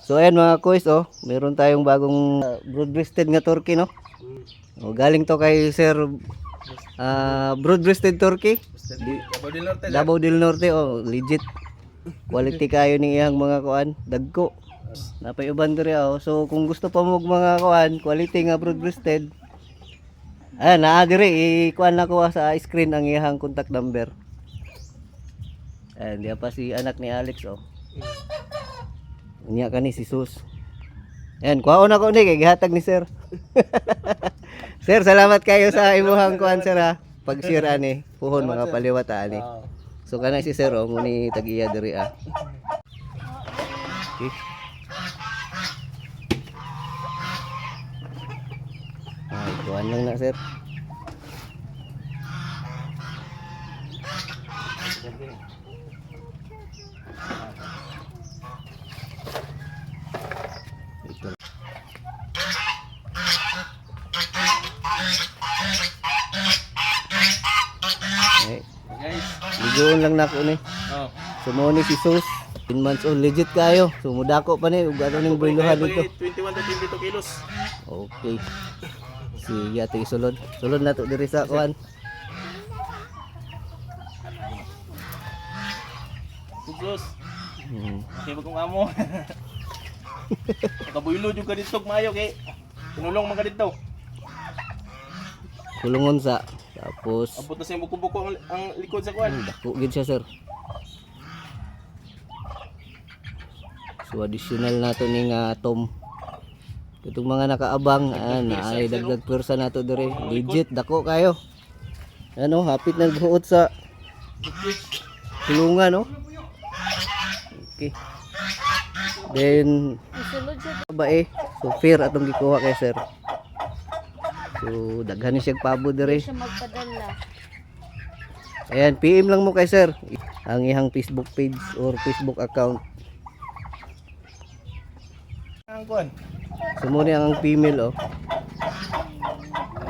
So ayan mga kuys, oh, meron tayong bagong broad-breasted nga turkey, no? Oh, galing to kay Sir broad-breasted turkey. Davao del Norte, oh, legit. Quality kayo ning iyang mga kuan, dagko. Napay uban diri, oh. So kung gusto pa mo mga kuan, quality nga broad-breasted. Ayan, naa diri ikuan na ko sa screen ang iyang contact number. Ayan, diya pa si anak ni Alex, oh. Unya kani si Sus. Ayan, kuhaon ako ni kay gihatag ni Sir. Sir, salamat kayo sa imuhang kuan, Sir, ha. Pag-share ani, puhon mga paliwata ani. So kana si Sir, oh, muni tag-iya diri, ah. Okay. Ay, kuhan lang na, Sir. Ito. Okay. Ligoon lang na ako ni. Oh. Sumuni si Sus. 10 months old, legit kayo. Sumudako pa ni ug ano ning boyluhan dito. 21 to 22 kilos. Okay. Sige ate isulod. Sulod na to diri sa kuan. Sus. Okay ba kung amo? Nakabuylo jud ka dito maayo kay tinulong man ka dito. Kulungon sa. Tapos Abot na sa buko-buko ang likod sa kuan. dako gid siya, Sir. So additional nato ning tom. Itong mga nakaabang, ay dagdag pwersa nato dire. Legit dako kayo. Ano, hapit nagbuot sa kulungan, no? Okay. Then bae, so fair atong gikuha kay Sir. So daghan ni siya pabo dire. Siya magpadala. Ayan, PM lang mo kay Sir ang ihang Facebook page or Facebook account. Ang kuan. Sumuni ang female, oh.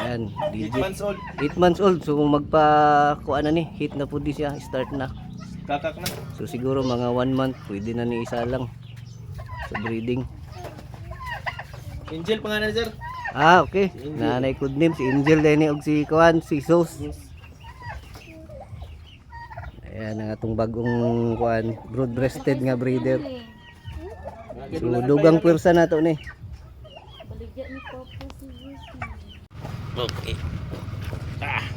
Ayan, 8 legit. months old. 8 months old. So kung magpa kuan na ni, hit na po di siya, start na. Kakak na. So siguro mga 1 month pwede na ni isa lang sa breeding. Angel pangalan sir. Ah, okay. Nanay could name si Angel din ni og si kuan, si Sos. Ayan ang atong bagong kuan, broad-breasted nga breeder. So dugang pwersa nato ni. Baligyan ni Papa si Lucy. Okay.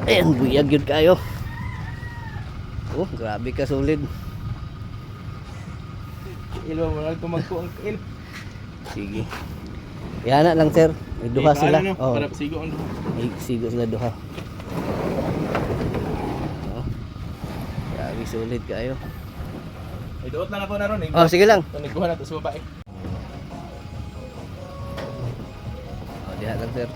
Ayan, buyag yun kayo. Oh, grabe ka solid. Ilo mo lang tumagko ang il. Sige. Yan na lang, Sir. May duha sila. Oh. Para sigo ang duha. May sigo sila duha. Oh. Grabe solid kayo. Ay duot lang ako na ron. Oh, sige lang. Tuniguhan na to sa babae. Oh, diha lang, Sir.